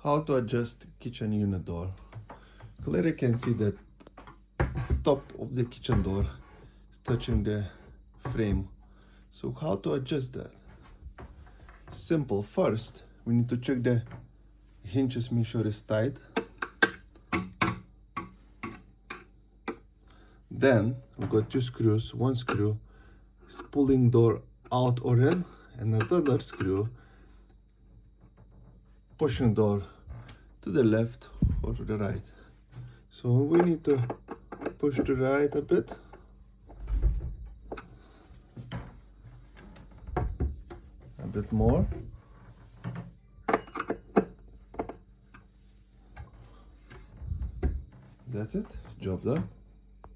how to adjust kitchen unit door. Clearly can see that top of the kitchen door is touching the frame. So how to adjust that? Simple. First, we need to check the hinges, make sure it's tight. Then we've got two screws. One screw is pulling door out or in, and another screw pushing door to the left or to the right. So we need to push to the right a bit. A bit more. That's it. Job done.